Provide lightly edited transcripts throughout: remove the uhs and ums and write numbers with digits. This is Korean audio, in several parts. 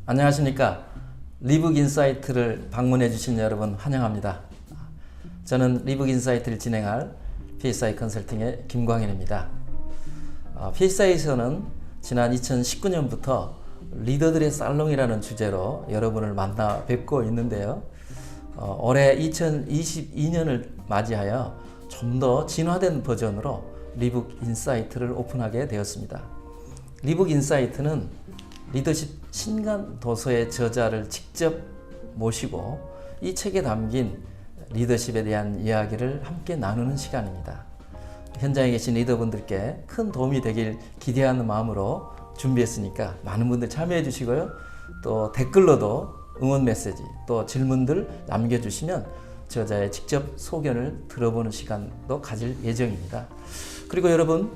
안녕하십니까. 리북인사이트를 방문해 주신 여러분 환영합니다. 저는 리북인사이트를 진행할 PSI 컨설팅의 김광현입니다. PSI에서는 지난 2019년부터 리더들의 살롱이라는 주제로 여러분을 만나 뵙고 있는데요. 올해 2022년을 맞이하여 좀 더 진화된 버전으로 리북인사이트를 오픈하게 되었습니다. 리북인사이트는 리더십 신간 도서의 저자를 직접 모시고 이 책에 담긴 리더십에 대한 이야기를 함께 나누는 시간입니다. 현장에 계신 리더분들께 큰 도움이 되길 기대하는 마음으로 준비했으니까 많은 분들 참여해 주시고요. 또 댓글로도 응원 메시지 또 질문들 남겨주시면 저자의 직접 소견을 들어보는 시간도 가질 예정입니다. 그리고 여러분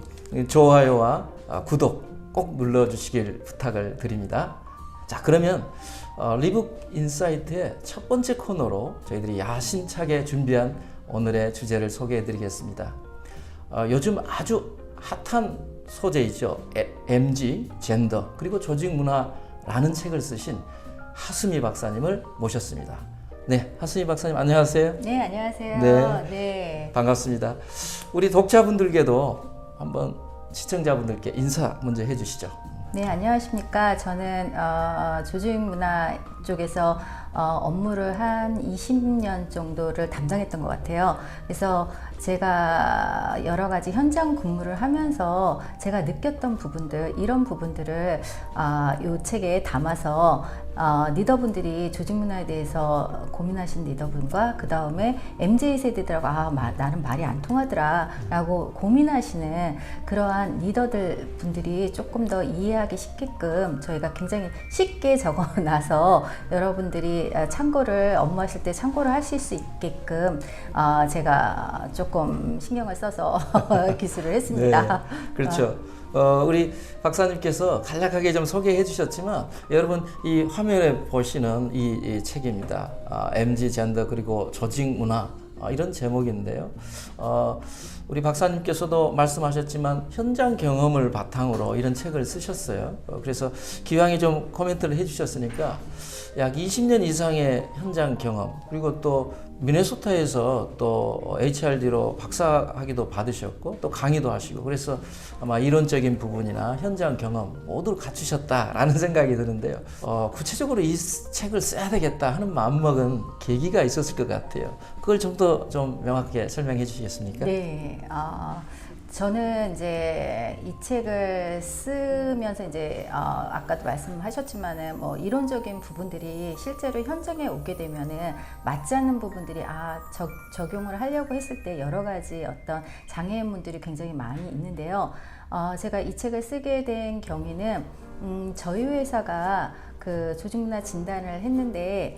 좋아요와 구독 꼭 눌러주시길 부탁을 드립니다. 자, 그러면 리북 인사이트의 첫 번째 코너로 저희들이 야심차게 준비한 오늘의 주제를 소개해 드리겠습니다. 요즘 아주 핫한 소재이죠. MG, 젠더, 그리고 조직문화라는 책을 쓰신 하수미 박사님을 모셨습니다. 네, 하수미 박사님 안녕하세요. 네, 안녕하세요. 네. 반갑습니다. 우리 독자분들께도 한번 시청자분들께 인사 먼저 해주시죠. 네, 안녕하십니까. 저는 조직문화 쪽에서 업무를 한 20년 정도를 담당했던 것 같아요. 그래서 제가 여러 가지 현장 근무를 하면서 제가 느꼈던 부분들, 이런 부분들을 이 책에 담아서 리더분들이 조직문화에 대해서 고민하신 리더분과 그 다음에 MZ세대들하고 나는 말이 안 통하더라 라고 고민하시는 그러한 리더들 분들이 조금 더 이해하기 쉽게끔 저희가 굉장히 쉽게 적어놔서 여러분들이 참고를 업무하실 때 참고를 하실 수 있게끔 제가 조금 신경을 써서 기술을 했습니다. 네, 그렇죠. 우리 박사님께서 간략하게 좀 소개해 주셨지만 여러분 이 화면에 보시는 이 책입니다. MG 젠더 그리고 조직 문화 이런 제목인데요. 우리 박사님께서도 말씀하셨지만 현장 경험을 바탕으로 이런 책을 쓰셨어요. 그래서 기왕에 좀 코멘트를 해주셨으니까 약 20년 이상의 현장 경험 그리고 또 미네소타에서 또 HRD로 박사학위도 받으셨고 또 강의도 하시고 그래서 아마 이론적인 부분이나 현장 경험 모두 갖추셨다라는 생각이 드는데요. 구체적으로 이 책을 써야 되겠다 하는 마음먹은 계기가 있었을 것 같아요. 그걸 좀 더 좀 명확하게 설명해 주시겠습니까? 네. 저는 이제 이 책을 쓰면서 이제 아까도 말씀하셨지만은 뭐 이론적인 부분들이 실제로 현장에 오게 되면은 맞지 않는 부분들이 적용을 하려고 했을 때 여러 가지 어떤 장애물들이 굉장히 많이 있는데요. 제가 이 책을 쓰게 된 경위는 저희 회사가 그 조직문화 진단을 했는데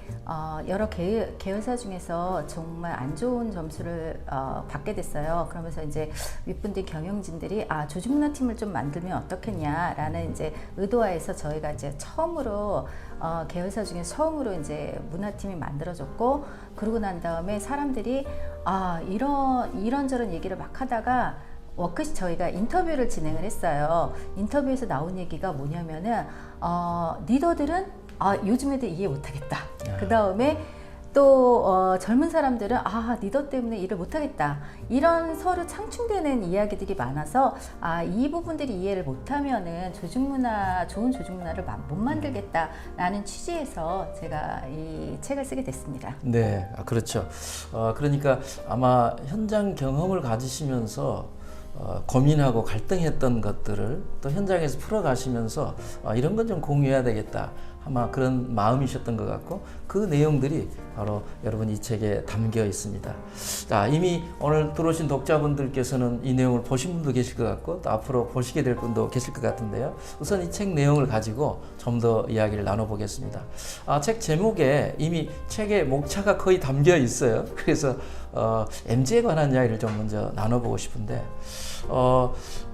여러 계열사 중에서 정말 안 좋은 점수를 받게 됐어요. 그러면서 이제 윗분들 경영진들이 조직문화 팀을 좀 만들면 어떻겠냐라는 이제 의도하에서 저희가 이제 처음으로 계열사 중에 처음으로 이제 문화팀이 만들어졌고 그러고 난 다음에 사람들이 이런저런 얘기를 막 하다가 워크숍 저희가 인터뷰를 진행을 했어요. 인터뷰에서 나온 얘기가 뭐냐면은 리더들은 요즘 애들 이해 못하겠다. 그 다음에 또 젊은 사람들은 리더 때문에 일을 못하겠다. 이런 서로 창충되는 이야기들이 많아서 이 부분들이 이해를 못하면은 좋은 조직문화를 못 만들겠다라는 취지에서 제가 이 책을 쓰게 됐습니다. 네, 그렇죠. 그러니까 아마 현장 경험을 가지시면서 고민하고 갈등했던 것들을 또 현장에서 풀어가시면서 이런 건 좀 공유해야 되겠다 아마 그런 마음이셨던 것 같고 그 내용들이 바로 여러분 이 책에 담겨 있습니다. 자, 이미 오늘 들어오신 독자분들께서는 이 내용을 보신 분도 계실 것 같고 또 앞으로 보시게 될 분도 계실 것 같은데요. 우선 이 책 내용을 가지고 좀 더 이야기를 나눠보겠습니다. 책 제목에 이미 책의 목차가 거의 담겨 있어요. 그래서 MG에 관한 이야기를 좀 먼저 나눠보고 싶은데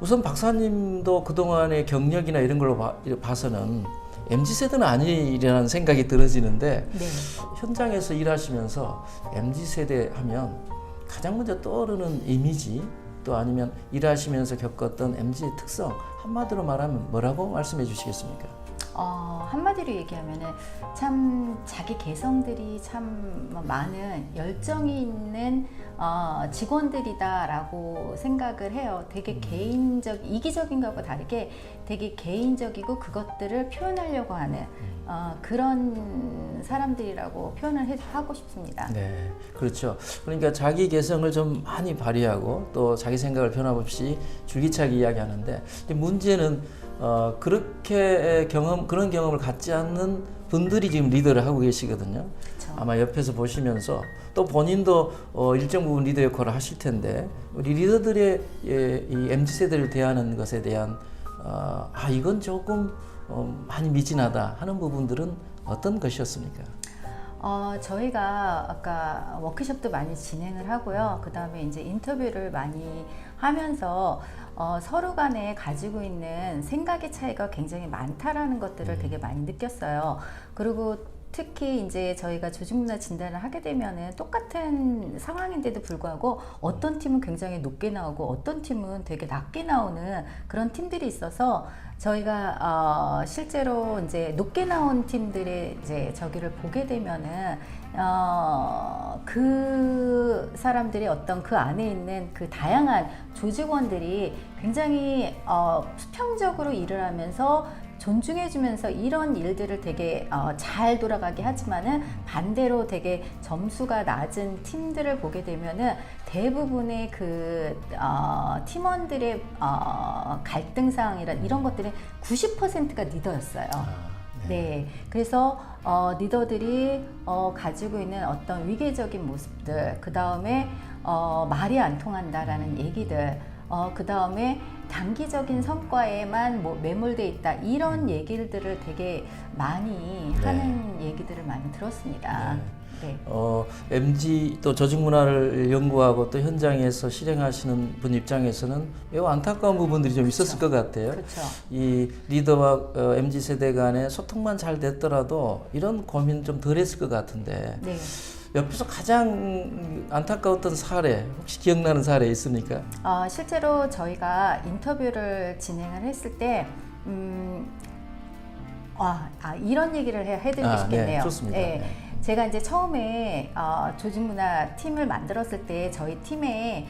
우선 박사님도 그동안의 경력이나 이런 걸로 봐서는 MZ세대는 아니라는 생각이 들어지는데 네. 현장에서 일하시면서 MZ세대 하면 가장 먼저 떠오르는 이미지 또 아니면 일하시면서 겪었던 MZ의 특성 한마디로 말하면 뭐라고 말씀해 주시겠습니까? 한마디로 얘기하면은 참 자기 개성들이 참 많은 열정이 있는 직원들이다라고 생각을 해요. 되게 이기적인 것과 다르게 되게 개인적이고 그것들을 표현하려고 하는 그런 사람들이라고 표현을 하고 싶습니다. 네, 그렇죠. 그러니까 자기 개성을 좀 많이 발휘하고 또 자기 생각을 변함없이 줄기차게 이야기하는데 문제는 그런 경험을 갖지 않는 분들이 지금 리더를 하고 계시거든요. 그쵸. 아마 옆에서 보시면서 또 본인도 일정 부분 리더 역할을 하실 텐데 우리 리더들의 이 MZ 세대를 대하는 것에 대한 이건 조금 많이 미진하다 하는 부분들은 어떤 것이었습니까? 저희가 아까 워크숍도 많이 진행을 하고요. 그 다음에 이제 인터뷰를 많이 하면서 서로 간에 가지고 있는 생각의 차이가 굉장히 많다라는 것들을 되게 많이 느꼈어요. 그리고 특히 이제 저희가 조직문화 진단을 하게 되면은 똑같은 상황인데도 불구하고 어떤 팀은 굉장히 높게 나오고 어떤 팀은 되게 낮게 나오는 그런 팀들이 있어서 저희가 실제로 이제 높게 나온 팀들의 이제 저기를 보게 되면은 그 사람들이 어떤 그 안에 있는 그 다양한 조직원들이 굉장히 수평적으로 일을 하면서 존중해주면서 이런 일들을 되게 잘 돌아가게 하지만은 반대로 되게 점수가 낮은 팀들을 보게 되면은 대부분의 그 팀원들의 갈등 사항이란 이런 것들이 90%가 리더였어요. 네, 그래서 리더들이 가지고 있는 어떤 위계적인 모습들, 그 다음에 말이 안 통한다라는 얘기들, 그 다음에 단기적인 성과에만 매몰돼 있다 이런 얘기들을 되게 많이 하는 얘기들을 많이 들었습니다. 네. MZ 또 조직 문화를 연구하고 또 현장에서 실행하시는 분 입장에서는 매우 안타까운 부분들이 좀 있었을 것 같아요. 그렇죠. 이 리더와 MZ 세대 간의 소통만 잘 됐더라도 이런 고민 좀 덜했을 것 같은데 네. 옆에서 가장 안타까웠던 사례 혹시 기억나는 사례 있습니까? 실제로 저희가 인터뷰를 진행을 했을 때 이런 얘기를 해드리고 싶겠네요. 네, 좋습니다. 네. 네. 제가 이제 처음에 조직문화 팀을 만들었을 때 저희 팀에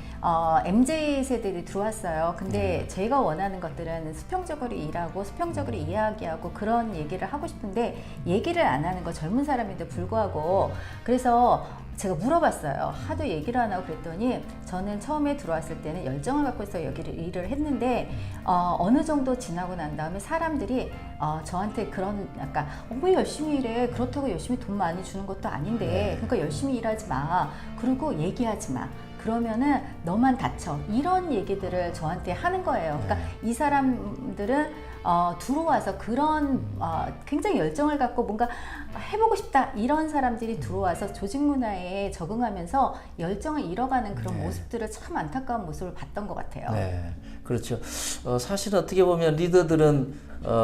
MZ 세대들이 들어왔어요. 근데 제가 원하는 것들은 수평적으로 일하고 수평적으로 이야기하고 그런 얘기를 하고 싶은데 얘기를 안 하는 거 젊은 사람인데 불구하고 그래서 제가 물어봤어요. 하도 얘기를 안 하고 그랬더니 저는 처음에 들어왔을 때는 열정을 갖고 있어 여기를 일을 했는데 어느 정도 지나고 난 다음에 사람들이 저한테 그런 약간 왜 열심히 일해? 그렇다고 열심히 돈 많이 주는 것도 아닌데 그러니까 열심히 일하지 마. 그리고 얘기하지 마. 그러면은 너만 다쳐. 이런 얘기들을 저한테 하는 거예요. 그러니까 이 사람들은 들어와서 그런 굉장히 열정을 갖고 뭔가 해보고 싶다 이런 사람들이 들어와서 조직 문화에 적응하면서 열정을 잃어가는 그런 모습들을 참 안타까운 모습을 봤던 것 같아요. 네, 그렇죠. 사실 어떻게 보면 리더들은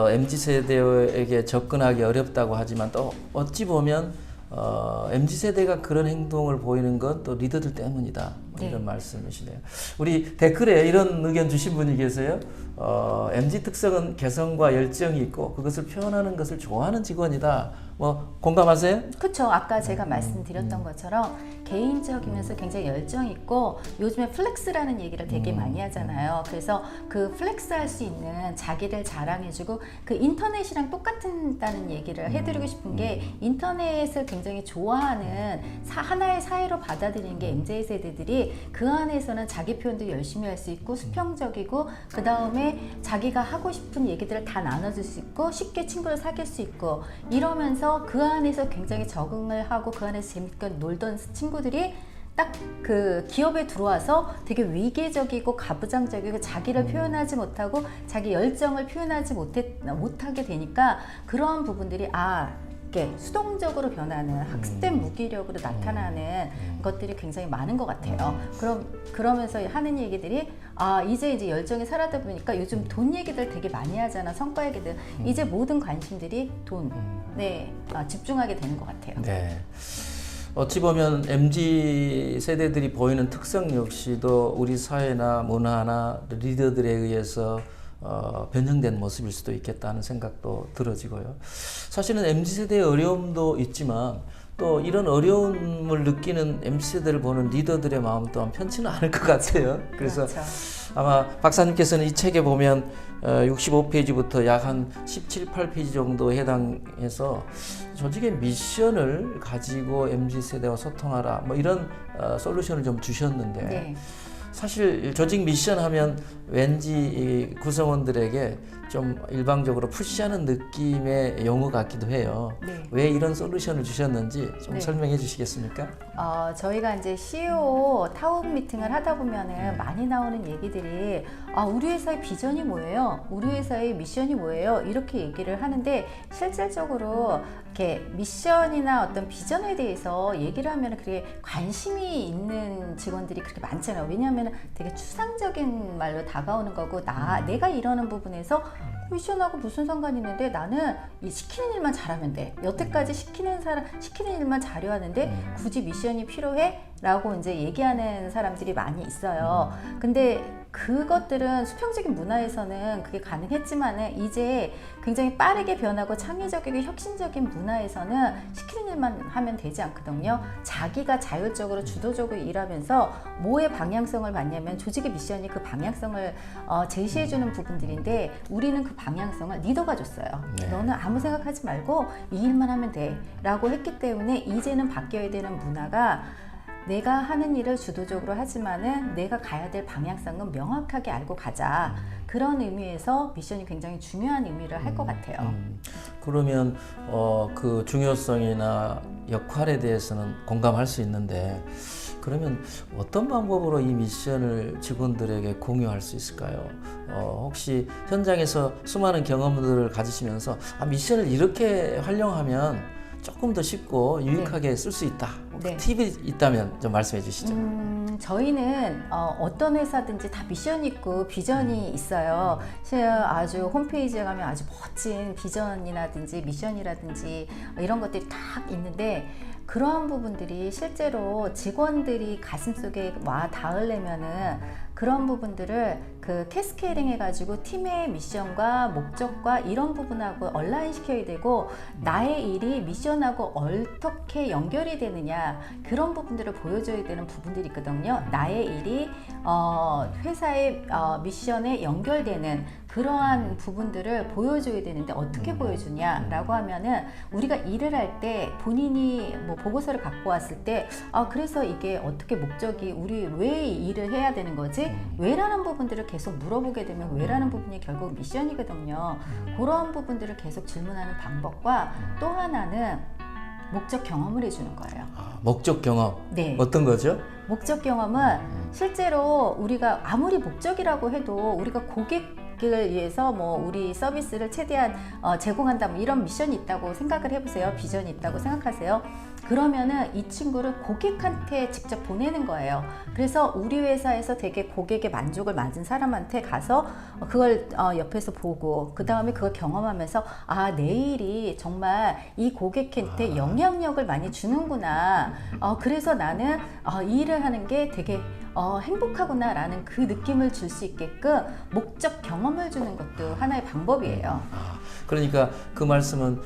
MZ 세대에게 접근하기 어렵다고 하지만 또 어찌 보면 MZ 세대가 그런 행동을 보이는 건 또 리더들 때문이다. 이런 말씀이시네요. 우리 댓글에 이런 의견 주신 분이 계세요. MZ 특성은 개성과 열정이 있고 그것을 표현하는 것을 좋아하는 직원이다. 공감하세요? 그렇죠. 아까 제가 말씀드렸던 것처럼 개인적이면서 굉장히 열정 있고 요즘에 플렉스라는 얘기를 되게 많이 하잖아요. 그래서 그 플렉스할 수 있는 자기를 자랑해주고 그 인터넷이랑 똑같다는 얘기를 해드리고 싶은 게 인터넷을 굉장히 좋아하는 하나의 사회로 받아들이는 게 MZ 세대들이 그 안에서는 자기 표현도 열심히 할 수 있고 수평적이고 그 다음에 자기가 하고 싶은 얘기들을 다 나눠줄 수 있고 쉽게 친구를 사귈 수 있고 이러면서 그 안에서 굉장히 적응을 하고 그 안에서 재밌게 놀던 친구들이 딱 그 기업에 들어와서 되게 위계적이고 가부장적이고 자기를 표현하지 못하고 자기 열정을 표현하지 못하게 되니까 그러한 부분들이 이렇게 수동적으로 변하는 학습된 무기력으로 나타나는 것들이 굉장히 많은 것 같아요. 그러면서 하는 얘기들이 이제 열정이 사라다 보니까 요즘 돈 얘기들 되게 많이 하잖아. 성과 얘기들. 이제 모든 관심들이 돈에 집중하게 되는 것 같아요. 네. 어찌 보면 MZ 세대들이 보이는 특성 역시도 우리 사회나 문화나 리더들에 의해서 변형된 모습일 수도 있겠다는 생각도 들어지고요. 사실은 MZ세대의 어려움도 있지만 또 이런 어려움을 느끼는 MZ세대를 보는 리더들의 마음 또한 편치는 않을 것 같아요. 그래서 그렇죠. 아마 박사님께서는 이 책에 보면 65페이지부터 약 한 17, 8페이지 정도에 해당해서 조직의 미션을 가지고 MZ세대와 소통하라 뭐 이런 솔루션을 좀 주셨는데 네. 사실 조직 미션 하면 왠지 이 구성원들에게 좀 일방적으로 푸시하는 느낌의 용어 같기도 해요. 네. 왜 이런 솔루션을 주셨는지 좀 네. 설명해 주시겠습니까? 저희가 이제 CEO 타운 미팅을 하다 보면은 많이 나오는 얘기들이 우리 회사의 비전이 뭐예요? 우리 회사의 미션이 뭐예요? 이렇게 얘기를 하는데 실질적으로 이렇게 미션이나 어떤 비전에 대해서 얘기를 하면 그게 관심이 있는 직원들이 그렇게 많잖아요. 왜냐하면 되게 추상적인 말로 다가오는 거고 내가 이러는 부분에서 미션하고 무슨 상관이 있는데 나는 이 시키는 일만 잘하면 돼. 여태까지 시키는 일만 잘해야 하는데 굳이 미션이 필요해? 라고 이제 얘기하는 사람들이 많이 있어요. 근데 그것들은 수평적인 문화에서는 그게 가능했지만은 이제 굉장히 빠르게 변하고 창의적이고 혁신적인 문화에서는 시키는 일만 하면 되지 않거든요. 자기가 자율적으로 주도적으로 일하면서 뭐의 방향성을 받냐면 조직의 미션이 그 방향성을 제시해주는 부분들인데 우리는 그 방향성을 리더가 줬어요. 네. 너는 아무 생각하지 말고 이 일만 하면 돼 라고 했기 때문에 이제는 바뀌어야 되는 문화가 내가 하는 일을 주도적으로 하지만은 내가 가야 될 방향성은 명확하게 알고 가자. 그런 의미에서 미션이 굉장히 중요한 의미를 할 것 같아요. 그러면 그 중요성이나 역할에 대해서는 공감할 수 있는데 그러면 어떤 방법으로 이 미션을 직원들에게 공유할 수 있을까요? 혹시 현장에서 수많은 경험들을 가지시면서 미션을 이렇게 활용하면 조금 더 쉽고 유익하게 쓸 수 있다. 네. 팁이 있다면 좀 말씀해 주시죠. 저희는 어떤 회사든지 다 미션이 있고 비전이 있어요. 아주 홈페이지에 가면 아주 멋진 비전이라든지 미션이라든지 이런 것들이 딱 있는데 그러한 부분들이 실제로 직원들이 가슴속에 와 닿으려면은 그런 부분들을 그 캐스케이딩 해가지고 팀의 미션과 목적과 이런 부분하고 얼라인 시켜야 되고 나의 일이 미션하고 어떻게 연결이 되느냐 그런 부분들을 보여줘야 되는 부분들이 있거든요. 나의 일이 회사의 미션에 연결되는 그러한 부분들을 보여줘야 되는데 어떻게 보여주냐라고 하면은 우리가 일을 할 때 본인이 뭐 보고서를 갖고 왔을 때 그래서 이게 어떻게 목적이 우리 왜 이 일을 해야 되는 거지? 왜라는 부분들을 계속 물어보게 되면 왜라는 부분이 결국 미션이거든요. 그러한 부분들을 계속 질문하는 방법과 또 하나는 목적 경험을 해주는 거예요. 목적 경험. 네. 어떤 거죠? 목적 경험은 실제로 우리가 아무리 목적이라고 해도 우리가 고객을 위해서 뭐 우리 서비스를 최대한 제공한다 뭐 이런 미션이 있다고 생각을 해보세요. 비전이 있다고 생각하세요. 그러면은 이 친구를 고객한테 직접 보내는 거예요. 그래서 우리 회사에서 되게 고객의 만족을 맞은 사람한테 가서 그걸 옆에서 보고 그 다음에 그걸 경험하면서 내일이 정말 이 고객한테 영향력을 많이 주는구나. 그래서 나는 이 일을 하는 게 되게 행복하구나 라는 그 느낌을 줄 수 있게끔 목적 경험을 주는 것도 하나의 방법이에요. 그러니까 그 말씀은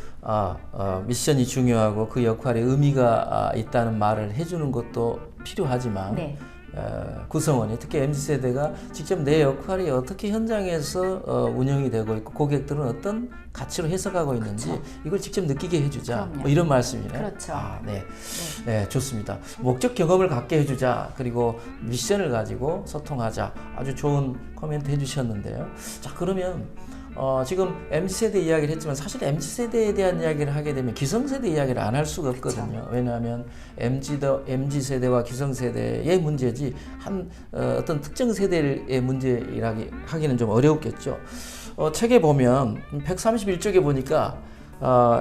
미션이 중요하고 그 역할에 의미가 있다는 말을 해주는 것도 필요하지만 네. 구성원이 특히 MZ세대가 직접 내 역할이 어떻게 현장에서 운영이 되고 있고 고객들은 어떤 가치로 해석하고 있는지 그렇죠. 이걸 직접 느끼게 해주자 그럼요. 뭐 이런 말씀이네요. 그렇죠. 네. 네, 좋습니다. 목적 경험을 갖게 해주자 그리고 미션을 가지고 소통하자 아주 좋은 코멘트 해주셨는데요. 자 그러면 지금 MZ세대 이야기를 했지만 사실 MZ세대에 대한 이야기를 하게 되면 기성세대 이야기를 안 할 수가 없거든요. 그쵸. 왜냐하면 MZ세대와 기성세대의 문제지 어떤 특정 세대의 문제라 하기는 좀 어렵겠죠. 책에 보면 131쪽에 보니까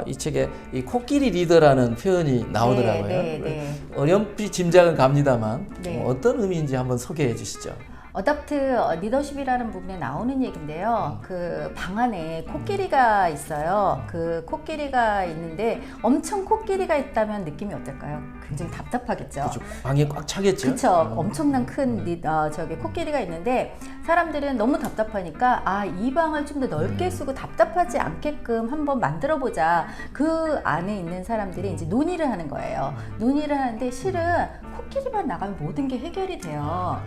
이 책에 이 코끼리 리더라는 표현이 나오더라고요. 네. 어렴풋이 짐작은 갑니다만 네. 어떤 의미인지 한번 소개해 주시죠. 어답트 리더십이라는 부분에 나오는 얘기인데요. 그 방 안에 코끼리가 있어요. 그 코끼리가 있는데 엄청 코끼리가 있다면 느낌이 어떨까요? 굉장히 답답하겠죠. 그렇죠. 방이 꽉 차겠죠. 그렇죠. 엄청난 큰 저기 코끼리가 있는데 사람들은 너무 답답하니까 이 방을 좀 더 넓게 쓰고 답답하지 않게끔 한번 만들어 보자. 그 안에 있는 사람들이 이제 논의를 하는 거예요. 논의를 하는데 실은 코끼리만 나가면 모든 게 해결이 돼요.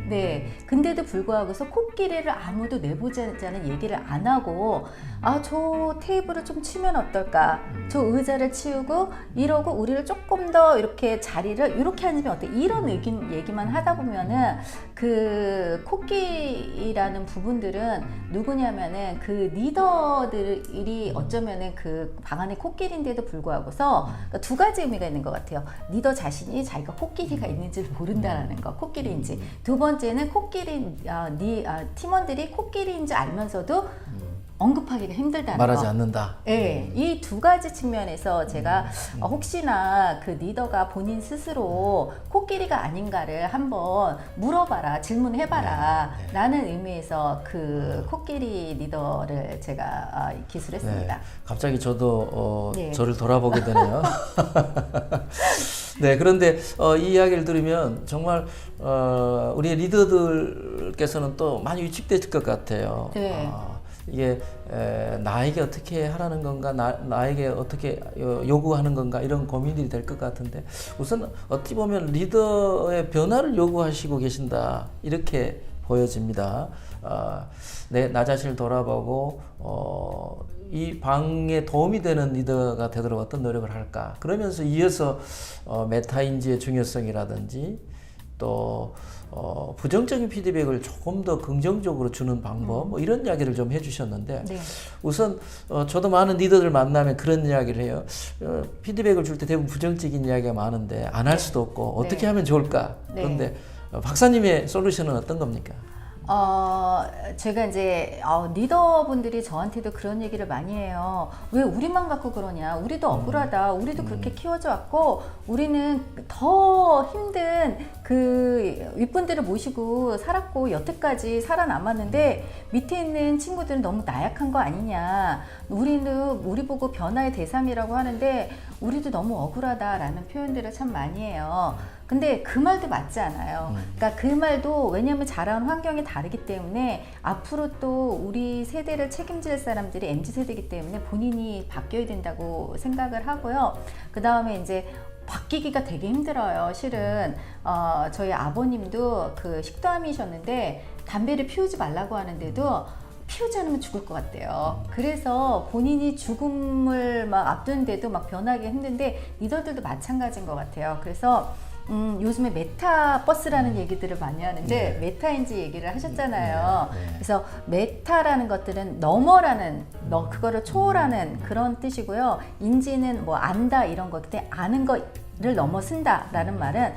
네. 근데도 불구하고서 코끼리를 아무도 내보자는 얘기를 안 하고 저 테이블을 좀 치면 어떨까? 저 의자를 치우고 이러고 우리를 조금 더 이렇게 자리를 이렇게 앉으면 어때? 이런 얘기만 하다 보면은 그 코끼리라는 부분들은 누구냐면은 그 리더들이 어쩌면은 그 방 안에 코끼리인데도 불구하고서 그러니까 두 가지 의미가 있는 것 같아요. 리더 자신이 자기가 코끼리가 있는지를 모른다라는 거, 코끼리인지. 두 번째는 팀원들이 코끼리인 줄 알면서도 언급하기가 힘들다는 말하지 거. 않는다. 네, 이 두 가지 측면에서 제가 혹시나 그 리더가 본인 스스로 코끼리가 아닌가를 한번 물어봐라, 질문해봐라 라는 의미에서 그 코끼리 리더를 제가 기술했습니다. 네, 갑자기 저도 네. 저를 돌아보게 되네요. 네, 그런데 이 이야기를 들으면 정말 우리 리더들께서는 또 많이 위축될 것 같아요. 네. 이게 나에게 어떻게 하라는 건가, 나에게 어떻게 요구하는 건가 이런 고민들이 될 것 같은데 우선 어찌 보면 리더의 변화를 요구하시고 계신다 이렇게 보여집니다. 나 자신을 돌아보고 이 방에 도움이 되는 리더가 되도록 어떤 노력을 할까 그러면서 이어서 메타인지의 중요성이라든지 또 부정적인 피드백을 조금 더 긍정적으로 주는 방법 뭐 이런 이야기를 좀 해주셨는데 네. 우선 저도 많은 리더들 만나면 그런 이야기를 해요. 피드백을 줄 때 대부분 부정적인 이야기가 많은데 안 할 수도 없고 어떻게 하면 좋을까? 네. 그런데 박사님의 솔루션은 어떤 겁니까? 제가 이제 리더분들이 저한테도 그런 얘기를 많이 해요. 왜 우리만 갖고 그러냐? 우리도 억울하다. 우리도 그렇게 키워져 왔고 우리는 더 힘든 그 윗분들을 모시고 살았고 여태까지 살아남았는데 밑에 있는 친구들은 너무 나약한 거 아니냐? 우리 보고 변화의 대상이라고 하는데 우리도 너무 억울하다라는 표현들을 참 많이 해요. 근데 그 말도 맞지 않아요. 그러니까 그 말도 왜냐하면 자라온 환경이 다르기 때문에 앞으로 또 우리 세대를 책임질 사람들이 MZ세대이기 때문에 본인이 바뀌어야 된다고 생각을 하고요. 그 다음에 이제 바뀌기가 되게 힘들어요. 실은 저희 아버님도 그 식도암이셨는데 담배를 피우지 말라고 하는데도 피우지 않으면 죽을 것 같대요. 그래서 본인이 죽음을 막 앞두는데도 막 변하기 힘든데 리더들도 마찬가지인 것 같아요. 그래서 요즘에 메타버스라는 얘기들을 많이 하는데 메타인지 얘기를 하셨잖아요. 그래서 메타라는 것들은 너머라는 그거를 초월하는 그런 뜻이고요. 인지는 뭐 안다 이런 것인데 아는 거를 넘어선다라는 말은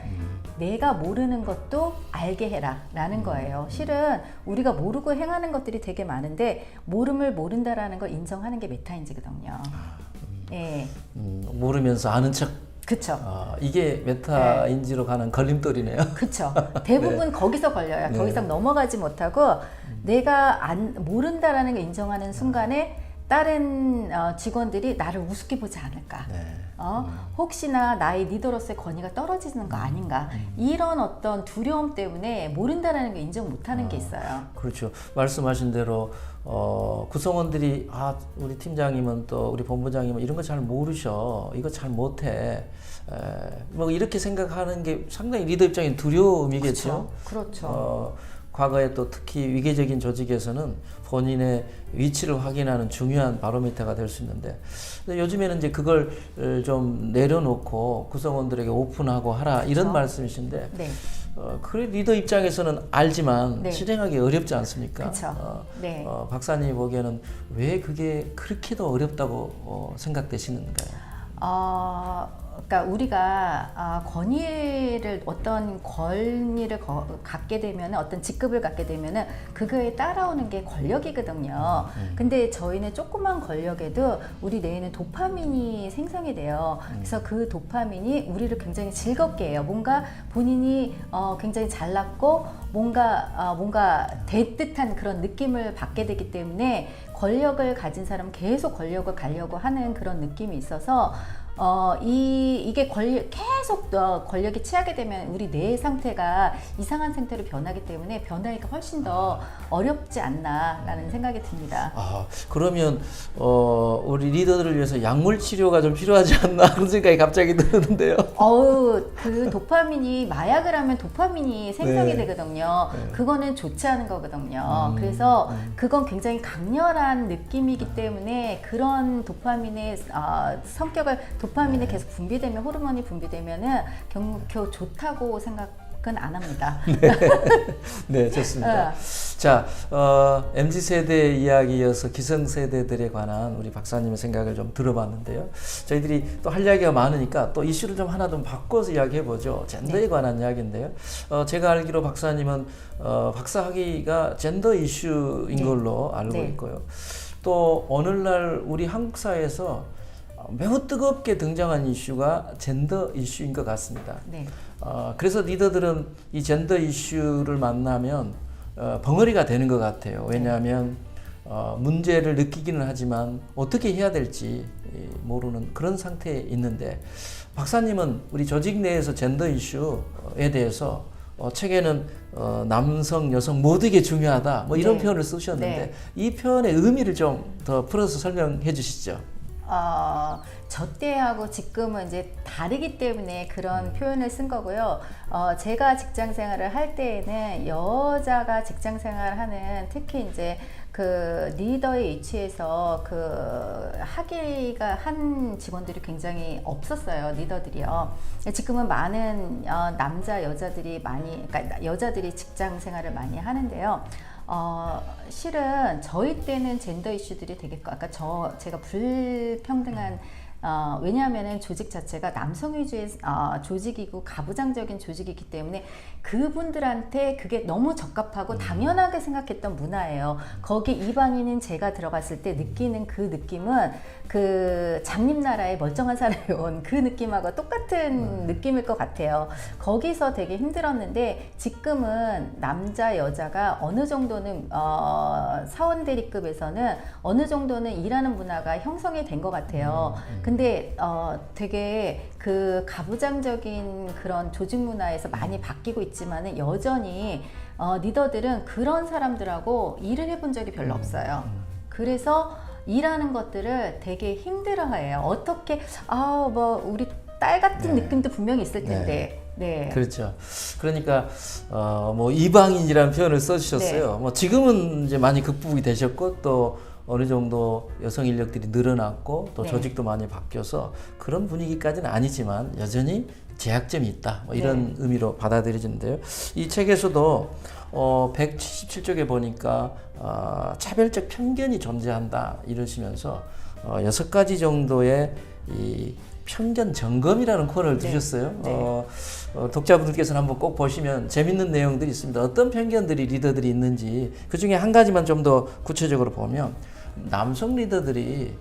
내가 모르는 것도 알게 해라 라는 거예요. 실은 우리가 모르고 행하는 것들이 되게 많은데 모름을 모른다라는 걸 인정하는 게 메타인지거든요. 예. 모르면서 아는 척. 그쵸. 이게 메타인지로 가는 걸림돌이네요. 그쵸. 대부분 거기서 걸려요. 더 이상 넘어가지 못하고 내가 모른다라는 걸 인정하는 순간에 다른 직원들이 나를 우습게 보지 않을까. 혹시나 나의 리더로서의 권위가 떨어지는 거 아닌가. 이런 어떤 두려움 때문에 모른다라는 걸 인정 못하는 게 있어요. 그렇죠. 말씀하신 대로 구성원들이 우리 팀장님은 또 우리 본부장님은 이런 거 잘 모르셔. 이거 잘 못해. 뭐 이렇게 생각하는 게 상당히 리더 입장에 두려움이겠죠. 그렇죠. 과거에 또 특히 위계적인 조직에서는 본인의 위치를 확인하는 중요한 바로미터가 될 수 있는데 근데 요즘에는 이제 그걸 좀 내려놓고 구성원들에게 오픈하고 하라 이런 말씀이신데 네. 그래 리더 입장에서는 알지만 네. 실행하기 어렵지 않습니까? 그렇죠. 네. 박사님이 보기에는 왜 그게 그렇게도 어렵다고 생각되시는가요? 그러니까 우리가 권위를 어떤 권위를 갖게 되면 어떤 직급을 갖게 되면은 그거에 따라오는 게 권력이거든요. 근데 저희는 조그만 권력에도 우리 뇌에는 도파민이 생성이 돼요. 그래서 그 도파민이 우리를 굉장히 즐겁게 해요. 뭔가 본인이 굉장히 잘났고 뭔가 될 듯한 그런 느낌을 받게 되기 때문에 권력을 가진 사람은 계속 권력을 가려고 하는 그런 느낌이 있어서 이게 계속 권력이 취하게 되면 우리 뇌 상태가 이상한 상태로 변하기 때문에 변하기가 훨씬 더 어렵지 않나라는 생각이 듭니다. 그러면 우리 리더들을 위해서 약물 치료가 좀 필요하지 않나 그런 생각이 갑자기 드는데요. 그 도파민이 마약을 하면 도파민이 생성이 네. 되거든요. 그거는 좋지 않은 거거든요. 그래서 그건 굉장히 강렬한 느낌이기 때문에 그런 도파민의 성격을 도파민이 계속 분비되면 호르몬이 분비되면은 경우 좋다고 생각은 안 합니다. 네, 좋습니다. 자, MZ세대 이야기여서 기성세대들에 관한 우리 박사님의 생각을 좀 들어봤는데요. 저희들이 또 할 이야기가 많으니까 또 이슈를 좀 하나 좀 바꿔서 이야기해보죠. 젠더에 관한 이야기인데요. 제가 알기로 박사님은 박사 학위가 젠더 이슈인 걸로 알고 있고요. 또 오늘날 우리 한국 사회에서 매우 뜨겁게 등장한 이슈가 젠더 이슈인 것 같습니다. 네. 그래서 리더들은 이 젠더 이슈를 만나면 벙어리가 되는 것 같아요. 왜냐하면 문제를 느끼기는 하지만 어떻게 해야 될지 모르는 그런 상태에 있는데 박사님은 우리 조직 내에서 젠더 이슈에 대해서 책에는 남성, 여성 모두에게 중요하다 뭐 이런 표현을 쓰셨는데 이 표현의 의미를 좀 더 풀어서 설명해 주시죠. 저 때하고 지금은 이제 다르기 때문에 그런 표현을 쓴 거고요. 제가 직장 생활을 할 때에는 여자가 직장 생활을 하는 특히 이제 그 리더의 위치에서 그 학위가 한 직원들이 굉장히 없었어요. 리더들이요. 지금은 많은 남자 여자들이 그러니까 여자들이 직장 생활을 많이 하는데요. 실은 저희 때는 젠더 이슈들이 되게 아까 제가 불평등한 왜냐하면은 조직 자체가 남성 위주의 조직이고 가부장적인 조직이기 때문에 그분들한테 그게 너무 적합하고 당연하게 생각했던 문화예요. 거기 이방인인 제가 들어갔을 때 느끼는 그 느낌은 그 장님나라에 멀쩡한 사람이 온 그 느낌하고 똑같은 느낌일 것 같아요. 거기서 되게 힘들었는데 지금은 남자 여자가 어느 정도는 사원 대리급에서는 어느 정도는 일하는 문화가 형성이 된 것 같아요. 근데 되게 그 가부장적인 그런 조직 문화에서 많이 바뀌고 있지만은 여전히 리더들은 그런 사람들하고 일을 해본 적이 별로 없어요. 그래서 일하는 것들을 되게 힘들어해요. 어떻게 뭐 우리 딸 같은 느낌도 분명히 있을 텐데. 네. 그렇죠. 그러니까 뭐 이방인이라는 표현을 써주셨어요. 뭐 지금은 이제 많이 극복이 되셨고 또 어느 정도 여성 인력들이 늘어났고 또 조직도 많이 바뀌어서 그런 분위기까지는 아니지만 여전히 제약점이 있다. 뭐 이런 의미로 받아들여지는데요. 이 책에서도 177쪽에 보니까 차별적 편견이 존재한다 이러시면서 6가지 정도의 이 편견 점검이라는 코너를 두셨어요. 독자분들께서는 한번 꼭 보시면 재밌는 내용들이 있습니다. 어떤 편견들이 리더들이 있는지 그 중에 한 가지만 좀 더 구체적으로 보면 남성 리더들이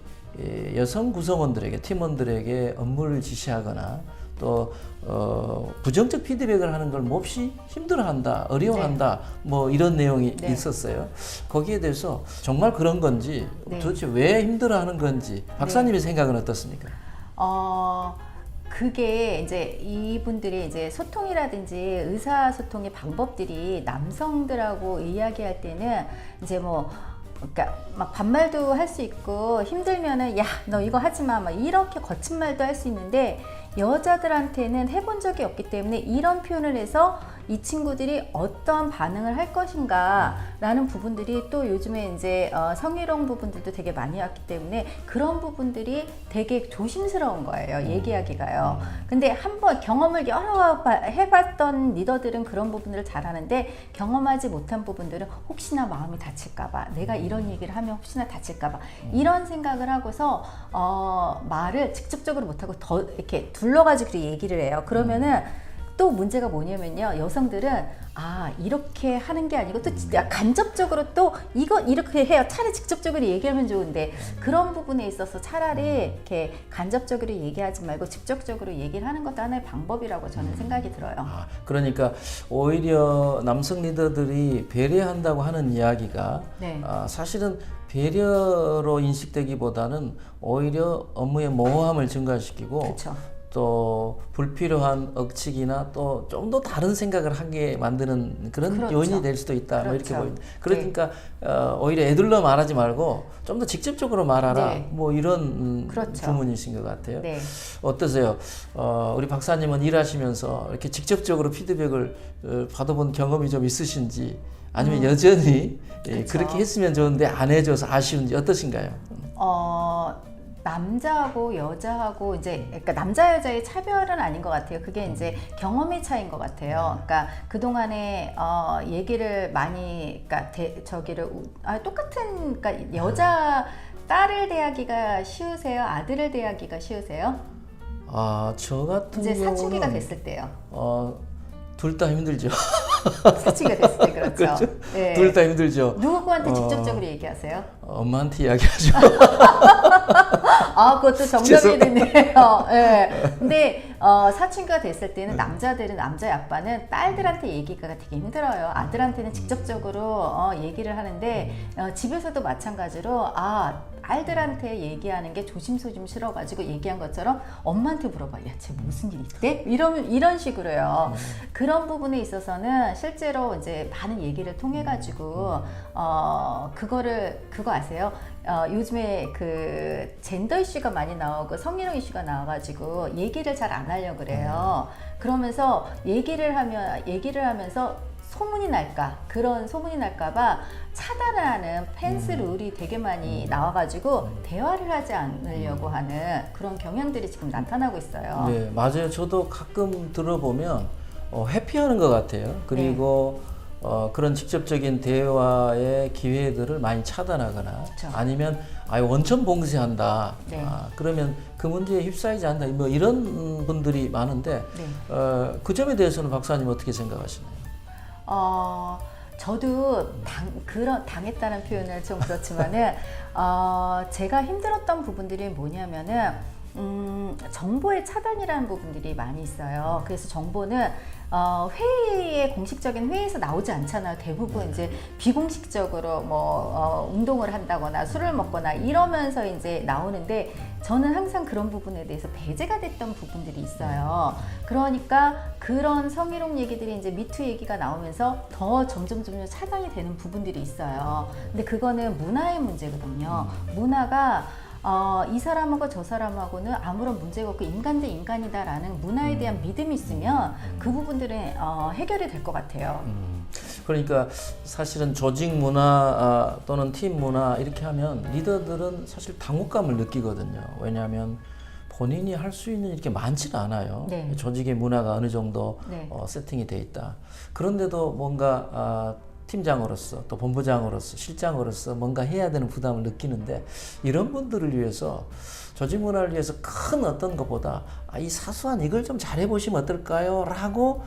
여성 구성원들에게 팀원들에게 업무를 지시하거나 또 부정적 피드백을 하는 걸 몹시 힘들어한다, 어려워한다, 뭐 이런 내용이 있었어요. 거기에 대해서 정말 그런 건지 도대체 왜 힘들어하는 건지 박사님의 생각은 어떻습니까? 그게 이제 이분들이 이제 소통이라든지 의사소통의 방법들이 남성들하고 이야기할 때는 이제 그러니까 막 반말도 할 수 있고 힘들면은 야, 너 이거 하지 마, 막 이렇게 거친 말도 할 수 있는데 여자들한테는 해본 적이 없기 때문에 이런 표현을 해서 이 친구들이 어떤 반응을 할 것인가라는 부분들이 또 요즘에 이제 성희롱 부분들도 되게 많이 왔기 때문에 그런 부분들이 되게 조심스러운 거예요. 얘기하기가요. 근데 한번 경험을 여러 번 해봤던 리더들은 그런 부분들을 잘하는데 경험하지 못한 부분들은 혹시나 마음이 다칠까봐 내가 이런 얘기를 하면 혹시나 다칠까봐 이런 생각을 하고서 말을 직접적으로 못하고 더 이렇게 둘러가지고 얘기를 해요. 그러면은 또 문제가 뭐냐면요. 여성들은 이렇게 하는 게 아니고 또 진짜 간접적으로 또 이거 이렇게 해요. 차라리 직접적으로 얘기하면 좋은데 그런 부분에 있어서 차라리 이렇게 간접적으로 얘기하지 말고 직접적으로 얘기를 하는 것도 하나의 방법이라고 저는 생각이 들어요. 그러니까 오히려 남성 리더들이 배려한다고 하는 이야기가 네. 사실은 배려로 인식되기보다는 오히려 업무의 모호함을 증가시키고 그렇죠. 또 불필요한 억측이나 또 좀 더 다른 생각을 하게 만드는 그런 그렇죠. 요인이 될 수도 있다. 뭐 이렇게 그렇죠. 보입니다. 그러니까 오히려 애들러 말하지 말고 좀 더 직접적으로 말하라. 네. 뭐 이런 그렇죠. 주문이신 것 같아요. 네. 어떠세요? 우리 박사님은 일하시면서 이렇게 직접적으로 피드백을 받아본 경험이 좀 있으신지 아니면 여전히 그렇죠. 그렇게 했으면 좋은데 안 해줘서 아쉬운지 어떠신가요? 남자하고 여자하고 이제 그러니까 남자 여자의 차별은 아닌 것 같아요. 그게 이제 경험의 차이인 것 같아요. 그러니까 그 동안에 얘기를 많이 그러니까 똑같은 그러니까 여자 딸을 대하기가 쉬우세요? 아들을 대하기가 쉬우세요? 저 같은 이제 경우는 사춘기가 됐을 때요. 둘 다 힘들죠. 사춘기가 됐을 때 그렇죠. 그렇죠? 네. 둘 다 힘들죠. 누구한테 직접적으로 얘기하세요? 엄마한테 이야기하죠. 그것도 정답이 되네요. 네. 근데 사춘기가 됐을 때는 남자들은 남자의 아빠는 딸들한테 얘기가 되게 힘들어요. 아들한테는 직접적으로 얘기를 하는데 집에서도 마찬가지로 딸들한테 얘기하는 게 조심스러워가지고 얘기한 것처럼 엄마한테 물어봐. 야, 쟤 무슨 일 있대? 이런 식으로요. 그런 부분에 있어서는 실제로 이제 많은 얘기를 통해가지고 그거 아세요? 요즘에 그 젠더 이슈가 많이 나오고 성희롱 이슈가 나와가지고 얘기를 잘 안 하려고 그래요. 그러면서 얘기를 하면서 소문이 날까봐 차단하는 펜스 룰이 되게 많이 나와가지고 대화를 하지 않으려고 하는 그런 경향들이 지금 나타나고 있어요. 네, 맞아요. 저도 가끔 들어보면 회피하는 것 같아요. 그리고 그런 직접적인 대화의 기회들을 많이 차단하거나 그렇죠. 아니면 원천 봉쇄한다. 네. 그러면 그 문제에 휩싸이지 않는다. 뭐 이런 분들이 많은데 네. 그 점에 대해서는 박사님 어떻게 생각하시나요? 저도 당했다는 표현을 좀 그렇지만은 제가 힘들었던 부분들이 뭐냐면은 정보의 차단이라는 부분들이 많이 있어요. 그래서 정보는 공식적인 회의에서 나오지 않잖아요. 대부분 이제 비공식적으로 운동을 한다거나 술을 먹거나 이러면서 이제 나오는데 저는 항상 그런 부분에 대해서 배제가 됐던 부분들이 있어요. 그러니까 그런 성희롱 얘기들이 이제 미투 얘기가 나오면서 더 점점 차단이 되는 부분들이 있어요. 근데 그거는 문화의 문제거든요. 문화가 이 사람하고 저 사람하고는 아무런 문제가 없고 인간 대 인간이다라는 문화에 대한 믿음이 있으면 그 부분들은 해결이 될 것 같아요. 그러니까 사실은 조직 문화 또는 팀 문화 이렇게 하면 리더들은 사실 당혹감을 느끼거든요. 왜냐하면 본인이 할 수 있는 이렇게 많지는 않아요. 네. 조직의 문화가 어느 정도 네. 세팅이 돼 있다. 그런데도 뭔가 팀장으로서 또 본부장으로서 실장으로서 뭔가 해야 되는 부담을 느끼는데 이런 분들을 위해서 조직 문화를 위해서 큰 어떤 것보다 이 사소한 이걸 좀 잘해보시면 어떨까요? 라고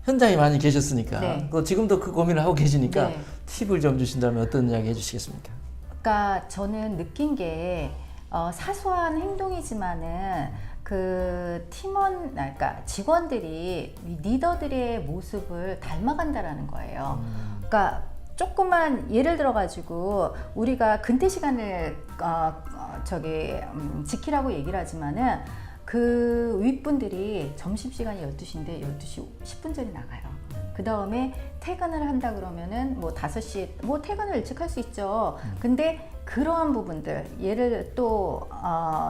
현장에 많이 계셨으니까 네. 지금도 그 고민을 하고 계시니까 네. 팁을 좀 주신다면 어떤 이야기 해주시겠습니까? 그러니까 저는 느낀 게 사소한 행동이지만은 그 그러니까 직원들이 리더들의 모습을 닮아간다라는 거예요. 그러니까 조그만 예를 들어가지고 우리가 근태 시간을 지키라고 얘기를 하지만은 그 윗분들이 점심시간이 12시인데 12시 10분 전에 나가요. 그 다음에 퇴근을 한다 그러면은 뭐 5시, 뭐 퇴근을 일찍 할 수 있죠. 근데 그러한 부분들, 예를 또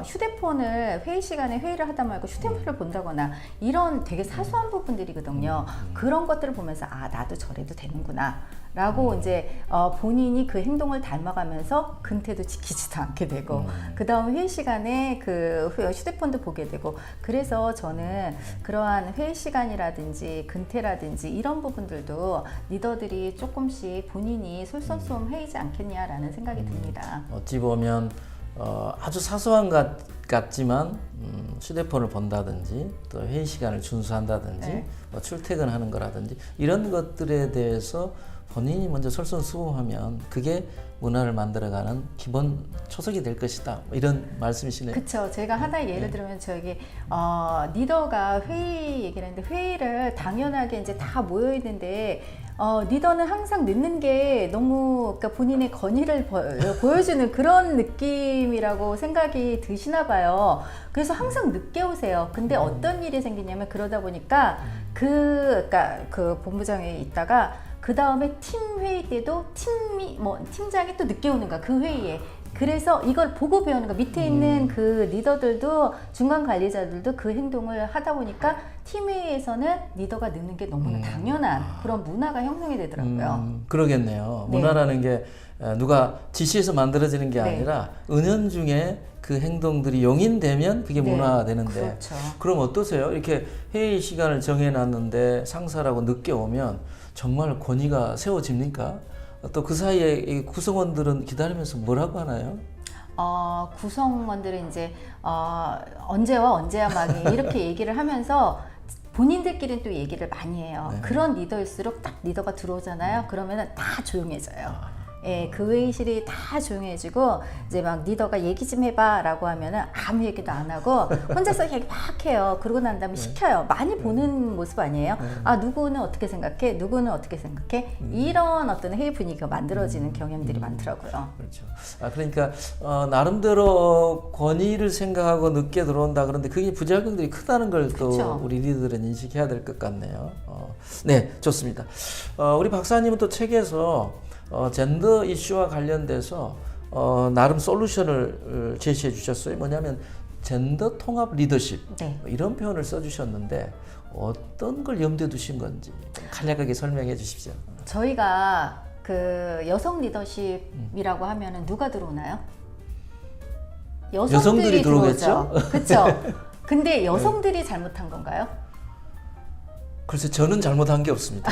휴대폰을 회의 시간에 회의를 하다 말고 휴대폰을 본다거나 이런 되게 사소한 부분들이거든요. 그런 것들을 보면서 아, 나도 저래도 되는구나 라고 이제 본인이 그 행동을 닮아가면서 근태도 지키지도 않게 되고 그 다음 회의 시간에 그 휴대폰도 보게 되고, 그래서 저는 그러한 회의 시간이라든지 근태라든지 이런 부분들도 리더들이 조금씩 본인이 솔선수범해야지 않겠냐라는 생각이 듭니다. 어찌 보면 아주 사소한 것 같지만 휴대폰을 본다든지 또 회의 시간을 준수한다든지 네. 뭐 출퇴근하는 거라든지 이런 것들에 대해서 본인이 먼저 솔선수범하면 그게 문화를 만들어가는 기본 초석이 될 것이다, 이런 말씀이시네요. 그렇죠. 제가 하나 예를 들면 저기 리더가 회의 얘기를 했는데, 회의를 당연하게 이제 다 모여 있는데 리더는 항상 늦는 게 너무, 그러니까 본인의 권위를 보여주는 그런 느낌이라고 생각이 드시나 봐요. 그래서 항상 늦게 오세요. 근데 어떤 일이 생기냐면, 그러다 보니까 그러니까 그 본부장에 있다가 그 다음에 팀 회의 때도 팀장이 또 늦게 오는 거야, 그 회의에. 그래서 이걸 보고 배우는 거, 밑에 있는 그 리더들도, 중간 관리자들도 그 행동을 하다 보니까 팀회의에서는 리더가 늦는 게 너무나 당연한 그런 문화가 형성이 되더라고요. 그러겠네요. 네. 문화라는 게 누가 지시해서 만들어지는 게 네. 아니라 은연중에 그 행동들이 용인되면 그게 네. 문화가 되는데, 그렇죠. 그럼 어떠세요? 이렇게 회의 시간을 정해놨는데 상사라고 늦게 오면 정말 권위가 세워집니까? 또 그 사이에 이 구성원들은 기다리면서 뭐라고 하나요? 구성원들은 이제 언제와 언제야 막 이렇게 얘기를 하면서 본인들끼리는 또 얘기를 많이 해요. 네. 그런 리더일수록 딱 리더가 들어오잖아요. 그러면은 다 조용해져요. 예, 그 회의실이 다 조용해지고 이제 막 리더가 얘기 좀 해봐라고 하면은 아무 얘기도 안 하고 혼자서 얘기 막 해요. 그러고 난 다음에 시켜요. 많이 보는 모습 아니에요? 아, 누구는 어떻게 생각해? 누구는 어떻게 생각해? 이런 어떤 회의 분위기가 만들어지는 경향들이 많더라고요. 그렇죠. 그러니까 나름대로 권위를 생각하고 늦게 들어온다, 그런데 그게 부작용들이 크다는 걸 또 그쵸. 우리 리더들은 인식해야 될 것 같네요. 네, 좋습니다. 우리 박사님은 또 책에서 젠더 이슈와 관련돼서 나름 솔루션을 제시해 주셨어요. 뭐냐면 젠더 통합 리더십, 네. 이런 표현을 써주셨는데 어떤 걸 염두에 두신 건지 간략하게 설명해 주십시오. 저희가 그 여성 리더십이라고 하면은 누가 들어오나요? 여성들이 들어오겠죠? 그렇죠. 근데 여성들이 잘못한 건가요? 글쎄, 저는 잘못한 게 없습니다.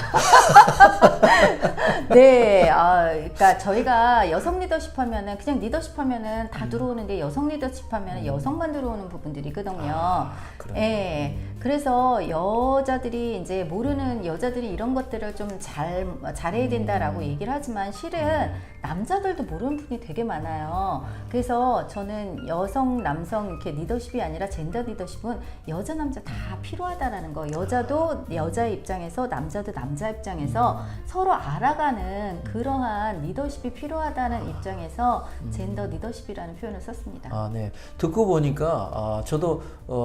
네, 그러니까 저희가 여성 리더십 하면은 그냥 리더십 하면은 다 들어오는데, 여성 리더십 하면은 여성만 들어오는 부분들이거든요. 그래요? 예. 그래서 여자들이 이제 모르는 여자들이 이런 것들을 좀 잘해야 된다라고 얘기를 하지만, 실은 남자들도 모르는 부분이 되게 많아요. 그래서 저는 여성, 남성 이렇게 리더십이 아니라 젠더 리더십은 여자, 남자 다 필요하다라는 거. 여자도 여자의 입장에서, 남자도 남자 입장에서 서로 알아가는 그러한 리더십이 필요하다는 입장에서 젠더 리더십이라는 표현을 썼습니다. 네. 듣고 보니까 저도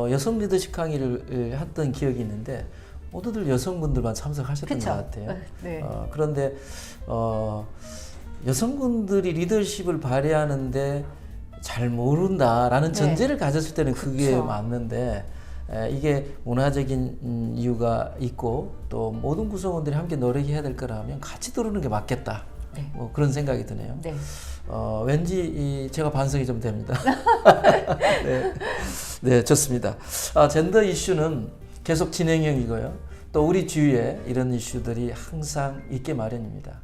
여성 리더십 강의를 했던 기억이 있는데 모두들 여성분들만 참석하셨던 그쵸? 것 같아요. 네. 그런데 여성분들이 리더십을 발휘하는데 잘 모른다라는 네. 전제를 가졌을 때는 그게 그쵸. 맞는데, 이게 문화적인 이유가 있고 또 모든 구성원들이 함께 노력해야 될 거라면 같이 들어오는 게 맞겠다. 네. 뭐 그런 생각이 드네요. 네. 왠지 제가 반성이 좀 됩니다. 네. 네, 좋습니다. 젠더 이슈는 계속 진행형이고요. 또 우리 주위에 이런 이슈들이 항상 있게 마련입니다.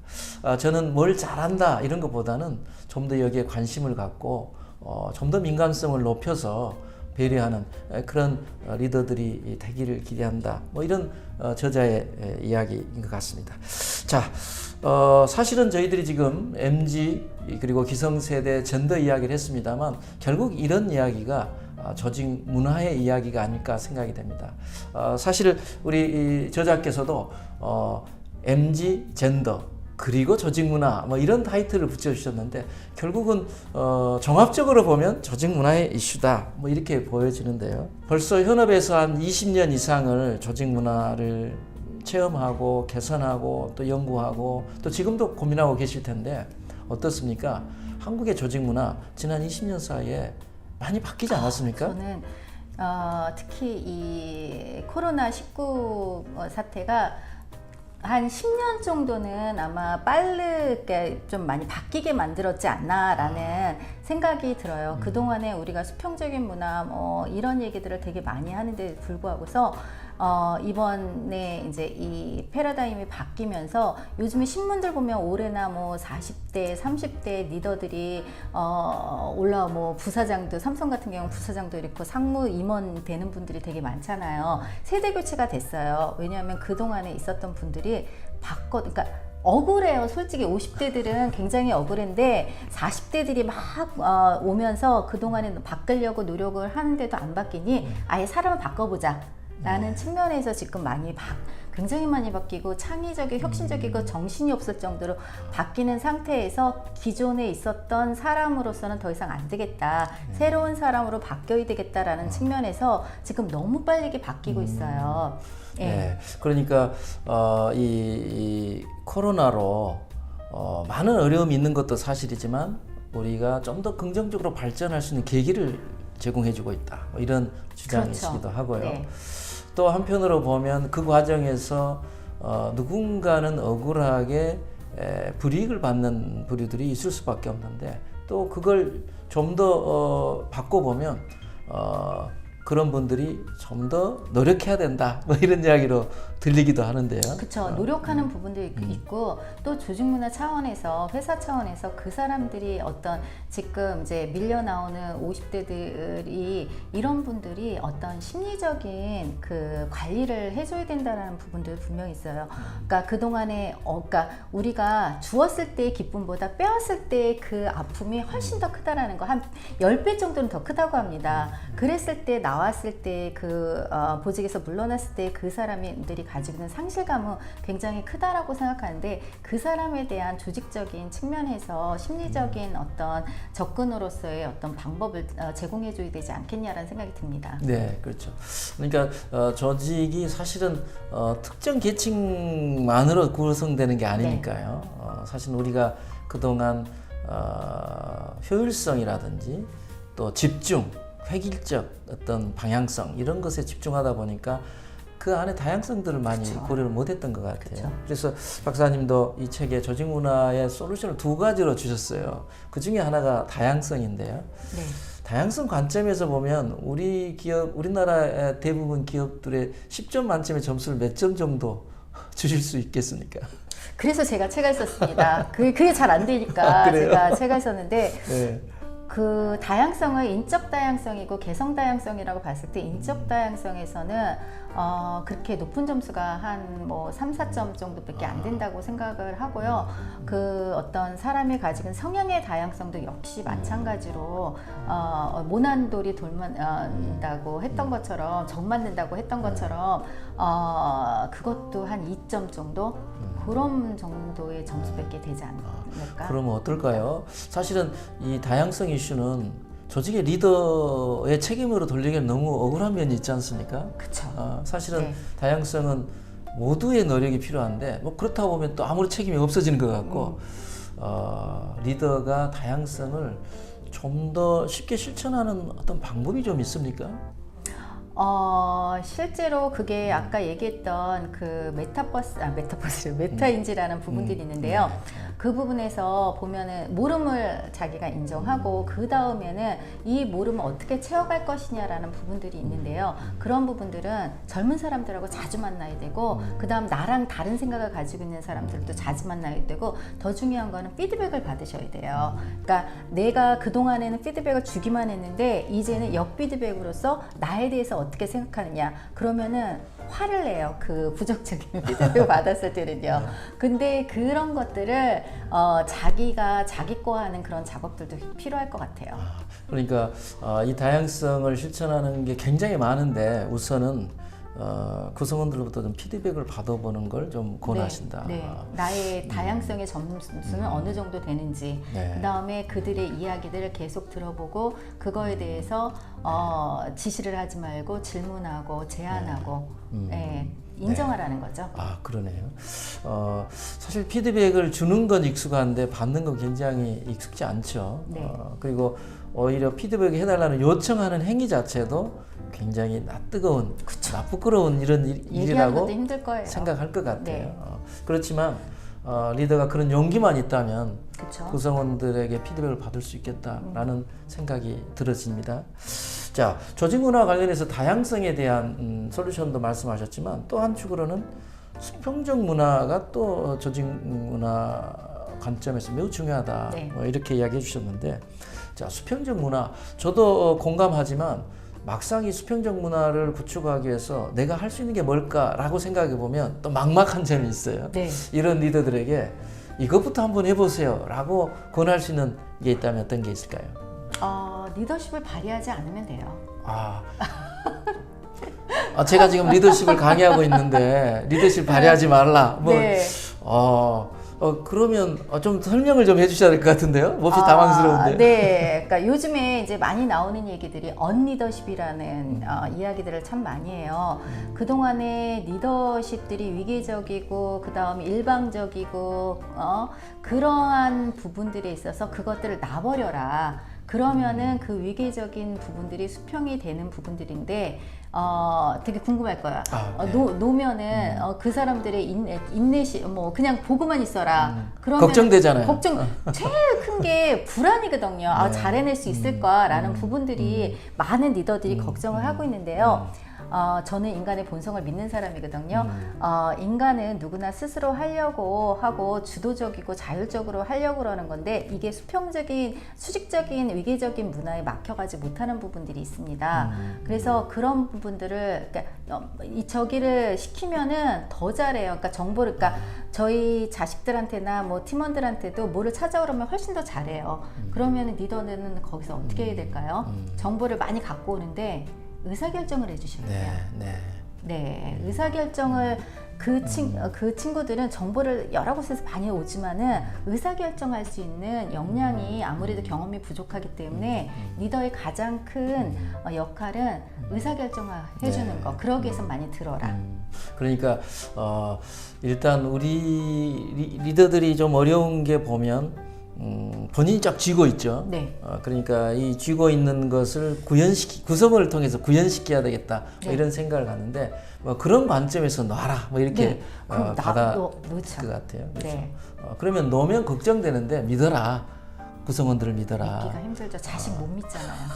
저는 뭘 잘한다 이런 것보다는 좀 더 여기에 관심을 갖고 좀 더 민감성을 높여서 배려하는 그런 리더들이 되기를 기대한다. 뭐 이런 저자의 이야기인 것 같습니다. 자, 사실은 저희들이 지금 MZ 그리고 기성세대 젠더 이야기를 했습니다만 결국 이런 이야기가 조직 문화의 이야기가 아닐까 생각이 됩니다. 사실 우리 저자께서도 MZ 젠더 그리고 조직 문화 뭐 이런 타이틀을 붙여주셨는데 결국은 종합적으로 보면 조직 문화의 이슈다 뭐 이렇게 보여지는데요. 벌써 현업에서 한 20년 이상을 조직 문화를 체험하고 개선하고 또 연구하고 또 지금도 고민하고 계실 텐데 어떻습니까? 한국의 조직 문화 지난 20년 사이에 많이 바뀌지 않았습니까? 저는 특히 이 코로나19 사태가 한 10년 정도는 아마 빠르게 좀 많이 바뀌게 만들었지 않나라는 생각이 들어요. 그동안에 우리가 수평적인 문화 뭐 이런 얘기들을 되게 많이 하는데 불구하고서 이번에 이제 이 패러다임이 바뀌면서 요즘에 신문들 보면 올해나 뭐 40대, 30대 리더들이 올라와 뭐 부사장도 삼성 같은 경우 부사장도 이렇고 상무 임원 되는 분들이 되게 많잖아요. 세대 교체가 됐어요. 왜냐하면 그동안에 있었던 분들이 그러니까 억울해요. 솔직히 50대들은 굉장히 억울한데 40대들이 막 오면서 그동안에 바꾸려고 노력을 하는데도 안 바뀌니 아예 사람을 바꿔보자 라는 측면에서 지금 굉장히 많이 바뀌고 창의적이고 혁신적이고 정신이 없을 정도로 바뀌는 상태에서 기존에 있었던 사람으로서는 더 이상 안 되겠다. 새로운 사람으로 바뀌어야 되겠다라는 측면에서 지금 너무 빨리 바뀌고 있어요. 예. 네, 그러니까 이 코로나로 많은 어려움이 있는 것도 사실이지만 우리가 좀 더 긍정적으로 발전할 수 있는 계기를 제공해주고 있다. 뭐 이런 주장이시기도 그렇죠. 하고요. 네. 또 한편으로 보면 그 과정에서 누군가는 억울하게 불이익을 받는 부류들이 있을 수밖에 없는데 또 그걸 좀 더 바꿔보면 그런 분들이 좀 더 노력해야 된다 뭐 이런 이야기로 들리기도 하는데요. 그렇죠. 노력하는 부분도 있고 또 조직문화 차원에서 회사 차원에서 그 사람들이 어떤 지금 이제 밀려 나오는 50대들이 이런 분들이 어떤 심리적인 그 관리를 해줘야 된다라는 부분도 분명히 있어요. 그러니까 그 동안에 그러니까 우리가 주었을 때의 기쁨보다 빼앗을 때 그 아픔이 훨씬 더 크다라는 거 한 10배 정도는 더 크다고 합니다. 그랬을 때 나왔을 때 그 보직에서 물러났을 때 그 사람들이 가지고 있는 상실감은 굉장히 크다라고 생각하는데 그 사람에 대한 조직적인 측면에서 심리적인 어떤 접근으로서의 어떤 방법을 제공해줘야 되지 않겠냐라는 생각이 듭니다. 네, 그렇죠. 그러니까 조직이 사실은 특정 계층만으로 구성되는 게 아니니까요. 사실 우리가 그동안 효율성이라든지 또 집중, 획일적 어떤 방향성 이런 것에 집중하다 보니까 그 안에 다양성들을 많이 그쵸. 고려를 못했던 것 같아요. 그쵸. 그래서 박사님도 이 책에 조직 문화의 솔루션을 2가지로 주셨어요. 그 중에 하나가 다양성인데요. 네. 다양성 관점에서 보면 우리나라 대부분 기업들의 10점 만점의 점수를 몇 점 정도 주실 수 있겠습니까? 그래서 제가 책을 썼습니다. 그게 잘 안 되니까 제가 책을 썼는데 네. 그 다양성을 인적 다양성이고 개성 다양성이라고 봤을 때 인적 다양성에서는 그렇게 높은 점수가 한 뭐 3, 4점 정도밖에 안 된다고 생각을 하고요. 그 어떤 사람이 가지고 있는 성향의 다양성도 역시 마찬가지로 모난돌이 돌만다고 했던 것처럼 정 맞는다고 했던 것처럼 그것도 한 2점 정도 그런 정도의 점수밖에 되지 않을까? 그러면 어떨까요? 사실은 이 다양성 이슈는 조직의 리더의 책임으로 돌리기엔 너무 억울한 면이 있지 않습니까? 그렇죠. 사실은 네. 다양성은 모두의 노력이 필요한데 뭐 그렇다고 보면 또 아무리 책임이 없어지는 것 같고 리더가 다양성을 좀 더 쉽게 실천하는 어떤 방법이 좀 있습니까? 실제로 그게 아까 얘기했던 그 메타인지라는 부분들이 있는데요. 그 부분에서 보면은 모름을 자기가 인정하고 그 다음에는 이 모름을 어떻게 채워갈 것이냐라는 부분들이 있는데요. 그런 부분들은 젊은 사람들하고 자주 만나야 되고 그 다음 나랑 다른 생각을 가지고 있는 사람들도 자주 만나야 되고 더 중요한 거는 피드백을 받으셔야 돼요. 그러니까 내가 그동안에는 피드백을 주기만 했는데 이제는 역피드백으로서 나에 대해서 어떻게 생각하느냐 그러면은 화를 내요. 그 부정적인 피드백을 받았을 때는요. 근데 그런 것들을 자기가 자기 거하는 그런 작업들도 필요할 것 같아요. 그러니까 이 다양성을 실천하는 게 굉장히 많은데 우선은 구성원들로부터 좀 피드백을 받아보는 걸 좀 권하신다. 네. 나의 다양성의 점수는 어느 정도 되는지 네. 그 다음에 그들의 이야기들을 계속 들어보고 그거에 대해서 지시를 하지 말고 질문하고 제안하고 인정하라는 거죠. 아, 그러네요. 사실 피드백을 주는 건 익숙한데 받는 건 굉장히 익숙지 않죠. 네. 그리고 오히려 피드백 해달라는 요청하는 행위 자체도 굉장히 뜨거운, 부끄러운 이런 얘기하는 일이라고 것도 힘들 거예요. 생각할 것 같아요. 네. 그렇지만 리더가 그런 용기만 있다면 그쵸. 구성원들에게 피드백을 받을 수 있겠다라는 생각이 들어집니다. 자, 조직 문화 관련해서 다양성에 대한 솔루션도 말씀하셨지만 또 한 축으로는 수평적 문화가 또 조직 문화 관점에서 매우 중요하다. 네. 이렇게 이야기해 주셨는데, 자, 수평적 문화 저도 공감하지만 막상 이 수평적 문화를 구축하기 위해서 내가 할 수 있는 게 뭘까라고 생각해 보면 또 막막한 점이 있어요. 네. 이런 리더들에게 이것부터 한번 해보세요라고 권할 수 있는 게 있다면 어떤 게 있을까요? 리더십을 발휘하지 않으면 돼요. 제가 지금 리더십을 강의하고 있는데 리더십 발휘하지 말라. 네. 그러면 좀 설명을 좀 해주셔야 될 것 같은데요? 몹시 당황스러운데요. 네, 그러니까 요즘에 이제 많이 나오는 얘기들이 언리더십이라는 이야기들을 참 많이 해요. 그동안의 리더십들이 위계적이고 그 다음 일방적이고 그러한 부분들에 있어서 그것들을 놔버려라. 그러면은 그 위계적인 부분들이 수평이 되는 부분들인데 되게 궁금할 거야. 네. 놓으면은 그 사람들의 인내심 뭐 그냥 보고만 있어라. 그러면 걱정되잖아요. 걱정 제일 큰 게 불안이거든요. 네. 잘해낼 수 있을까라는 부분들이 많은 리더들이 걱정을 하고 있는데요. 저는 인간의 본성을 믿는 사람이거든요. 인간은 누구나 스스로 하려고 하고 주도적이고 자율적으로 하려고 그러는 건데 이게 수평적인 수직적인 위계적인 문화에 막혀가지 못하는 부분들이 있습니다. 그래서 그런 부분들을 저기를 시키면은 더 잘해요. 그러니까 정보를 저희 자식들한테나 뭐 팀원들한테도 뭐를 찾아오려면 훨씬 더 잘해요. 그러면 리더는 거기서 어떻게 해야 될까요? 정보를 많이 갖고 오는데 의사결정을 해주셔야 돼요. 네, 의사결정을 그 친구들은 정보를 여러 곳에서 많이 오지만은 의사결정할 수 있는 역량이 아무래도 경험이 부족하기 때문에 리더의 가장 큰 역할은 의사결정을 해주는 거. 그러기 위해서 많이 들어라. 그러니까 일단 우리 리더들이 좀 어려운 게 보면 본인이 쫙 쥐고 있죠. 네. 그러니까 이 쥐고 있는 것을 구성을 통해서 구현시켜야 되겠다. 네. 이런 생각을 하는데 그런 관점에서 놔라. 이렇게 받아 것 같아요. 그렇죠? 네. 그러면 놓으면 걱정되는데 믿어라. 구성원들을 믿어라. 믿기가 힘들죠. 자식 못 믿잖아요.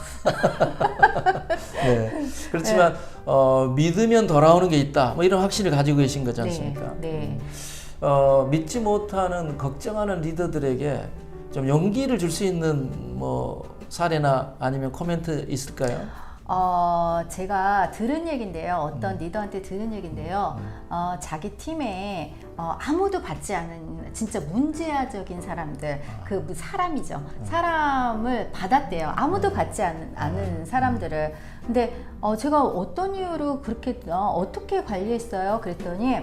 네. 그렇지만 믿으면 돌아오는 게 있다. 이런 확신을 가지고 계신 거지 않습니까? 네. 믿지 못하는 걱정하는 리더들에게 좀 용기를 줄 수 있는 사례나 아니면 코멘트 있을까요? 제가 들은 얘기인데요. 어떤 리더한테 들은 얘기인데요. 자기 팀에 아무도 받지 않은 진짜 문제아적인 사람들, 사람이죠. 사람을 받았대요. 아무도 받지 않은 사람들을. 근데 제가 어떤 이유로 그렇게 어떻게 관리했어요? 그랬더니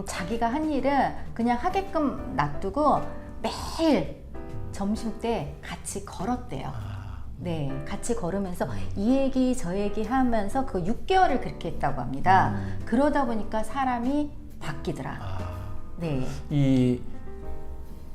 자기가 한 일은 그냥 하게끔 놔두고 매일 점심 때 같이 걸었대요. 네, 같이 걸으면서 이 얘기 저 얘기 하면서 그 6개월을 그렇게 했다고 합니다. 그러다 보니까 사람이 바뀌더라. 네.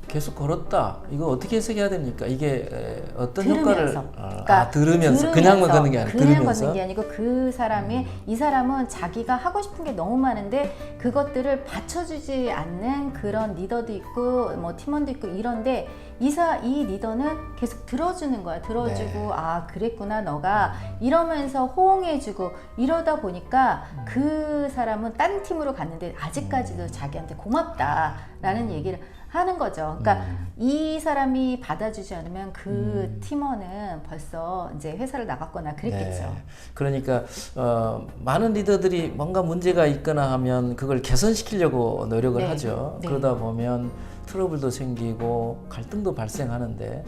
계속 걸었다. 이거 어떻게 해석해야 됩니까? 이게 어떤 들으면서. 효과를 들으면서 그냥만 걷는 게 아니라 그냥 걷는 게 아니고 그 사람이 이 사람은 자기가 하고 싶은 게 너무 많은데 그것들을 받쳐주지 않는 그런 리더도 있고 뭐 팀원도 있고 이런데 이 리더는 계속 들어주는 거야. 들어주고 그랬구나 너가 이러면서 호응해주고 이러다 보니까 그 사람은 딴 팀으로 갔는데 아직까지도 자기한테 고맙다라는 얘기를 하는 거죠. 그러니까 이 사람이 받아주지 않으면 그 팀원은 벌써 이제 회사를 나갔거나 그랬겠죠. 네. 그러니까 많은 리더들이 뭔가 문제가 있거나 하면 그걸 개선시키려고 노력을 하죠. 네. 그러다 보면 트러블도 생기고 갈등도 발생하는데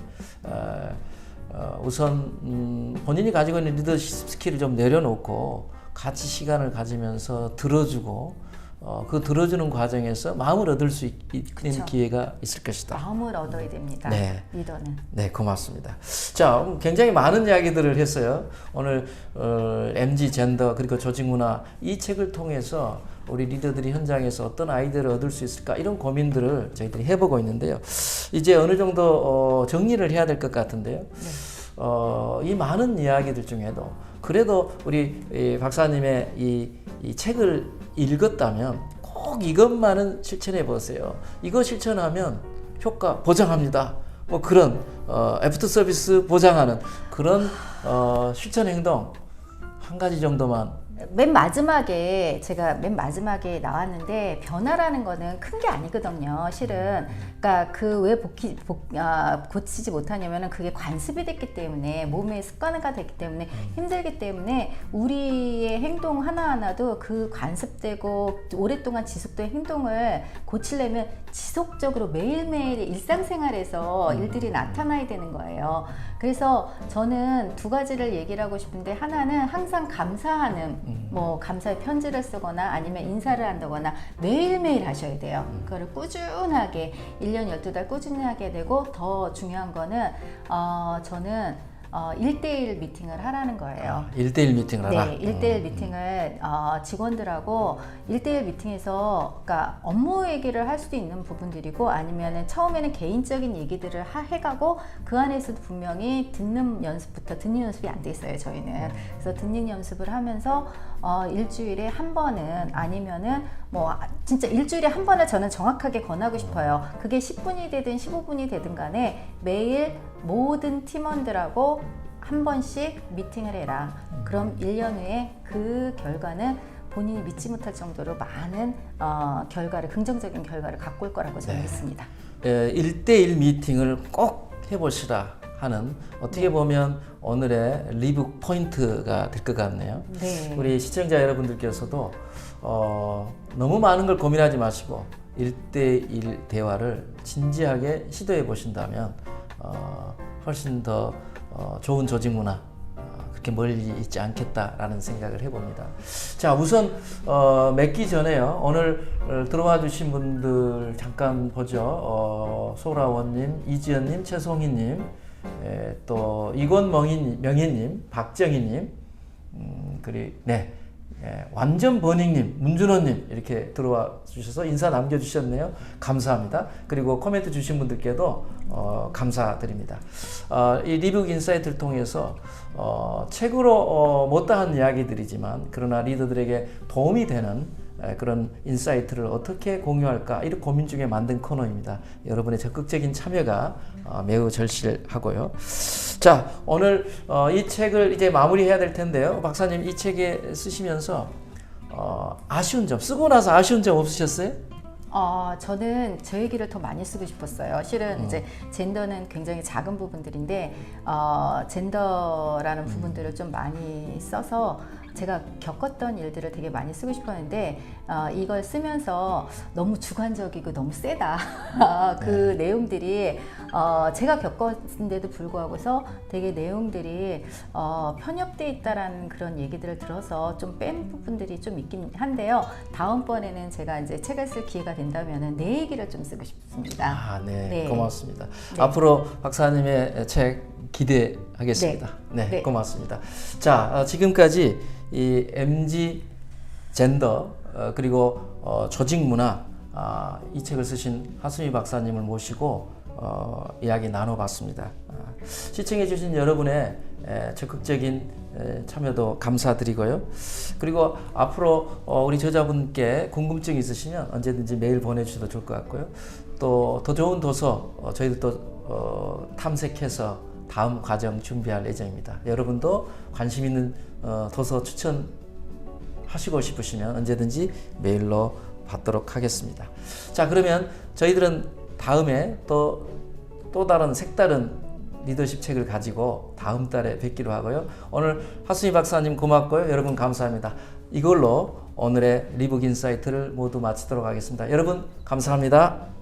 우선 본인이 가지고 있는 리더십 스킬을 좀 내려놓고 같이 시간을 가지면서 들어주고 그 들어주는 과정에서 마음을 얻을 수 있는 기회가 있을 것이다. 마음을 얻어야 됩니다. 네. 리더는. 네, 고맙습니다. 자, 굉장히 많은 이야기들을 했어요. 오늘 MG 젠더 그리고 조직 문화 이 책을 통해서 우리 리더들이 현장에서 어떤 아이디어를 얻을 수 있을까 이런 고민들을 저희들이 해보고 있는데요. 이제 어느 정도 정리를 해야 될 것 같은데요. 이 많은 이야기들 중에도 그래도 우리 이 박사님의 이 책을 읽었다면 꼭 이것만은 실천해 보세요. 이거 실천하면 효과 보장합니다. 뭐 그런 애프터 서비스 보장하는 그런 실천 행동 한 가지 정도만. 제가 맨 마지막에 나왔는데 변화라는 거는 큰 게 아니거든요. 실은 그러니까 그 왜 고치지 못하냐면은 그게 관습이 됐기 때문에 몸의 습관화가 됐기 때문에 힘들기 때문에 우리의 행동 하나하나도 그 관습되고 오랫동안 지속된 행동을 고치려면 지속적으로 매일매일 일상생활에서 일들이 나타나야 되는 거예요. 그래서 저는 두 가지를 얘기를 하고 싶은데 하나는 항상 감사하는 뭐 감사의 편지를 쓰거나 아니면 인사를 한다거나 매일매일 하셔야 돼요. 그거를 꾸준하게 1년 12달 꾸준히 하게 되고 더 중요한 거는 저는 1대1 미팅을 하라는 거예요. 1대1 미팅을 하라? 네, 1대1 미팅을 직원들하고 1대1 미팅에서 그러니까 업무 얘기를 할 수도 있는 부분들이고 아니면은 처음에는 개인적인 얘기들을 해가고 그 안에서도 분명히 듣는 연습이 안 돼 있어요, 저희는. 그래서 듣는 연습을 하면서 일주일에 한 번은 아니면은 뭐 진짜 일주일에 한 번을 저는 정확하게 권하고 싶어요. 그게 10분이 되든 15분이 되든 간에 매일 모든 팀원들하고 한 번씩 미팅을 해라. 그럼 1년 후에 그 결과는 본인이 믿지 못할 정도로 많은 긍정적인 결과를 갖고 올 거라고 저는 믿습니다. 1대1 미팅을 꼭 해보시라 하는 어떻게 보면 오늘의 리뷰 포인트가 될 것 같네요. 네. 우리 시청자 여러분들께서도 너무 많은 걸 고민하지 마시고 1대1 대화를 진지하게 시도해 보신다면 훨씬 더 좋은 조직 문화 그렇게 멀리 있지 않겠다라는 생각을 해봅니다. 자, 우선 맺기 전에요. 오늘 들어와 주신 분들 잠깐 보죠. 소라원님, 이지연님, 최송희님, 또 이권명희님, 박정희님, 그리고 완전 버닝님, 문준호님 이렇게 들어와 주셔서 인사 남겨주셨네요. 감사합니다. 그리고 코멘트 주신 분들께도 감사드립니다. 이 리뷰 인사이트를 통해서 책으로 못다한 이야기들이지만 그러나 리더들에게 도움이 되는 그런 인사이트를 어떻게 공유할까 이런 고민 중에 만든 코너입니다. 여러분의 적극적인 참여가 매우 절실하고요. 자, 오늘 이 책을 이제 마무리해야 될 텐데요. 박사님 이 책에 쓰시면서 아쉬운 점, 쓰고 나서 아쉬운 점 없으셨어요? 저는 제 얘기를 더 많이 쓰고 싶었어요. 실은 이제 젠더는 굉장히 작은 부분들인데 젠더라는 부분들을 좀 많이 써서 제가 겪었던 일들을 되게 많이 쓰고 싶었는데 이걸 쓰면서 너무 주관적이고 너무 세다. 그 내용들이 제가 겪었는데도 불구하고서 되게 내용들이 편협돼 있다라는 그런 얘기들을 들어서 좀 뺀 부분들이 좀 있긴 한데요. 다음번에는 제가 이제 책을 쓸 기회가 된다면은 내 얘기를 좀 쓰고 싶습니다. 네. 고맙습니다. 네. 앞으로 박사님의 책 기대하겠습니다. 네. 고맙습니다. 자, 지금까지 이 MG 젠더 그리고 조직 문화 이 책을 쓰신 하수미 박사님을 모시고 이야기 나눠봤습니다. 시청해주신 여러분의 적극적인 참여도 감사드리고요. 그리고 앞으로 우리 저자분께 궁금증이 있으시면 언제든지 메일 보내주셔도 좋을 것 같고요. 또 더 좋은 도서 저희도 탐색해서 다음 과정 준비할 예정입니다. 여러분도 관심 있는 도서 추천하시고 싶으시면 언제든지 메일로 받도록 하겠습니다. 자, 그러면 저희들은 다음에 또 다른 색다른 리더십 책을 가지고 다음 달에 뵙기로 하고요. 오늘 하수미 박사님 고맙고요. 여러분 감사합니다. 이걸로 오늘의 리북 인사이트를 모두 마치도록 하겠습니다. 여러분 감사합니다.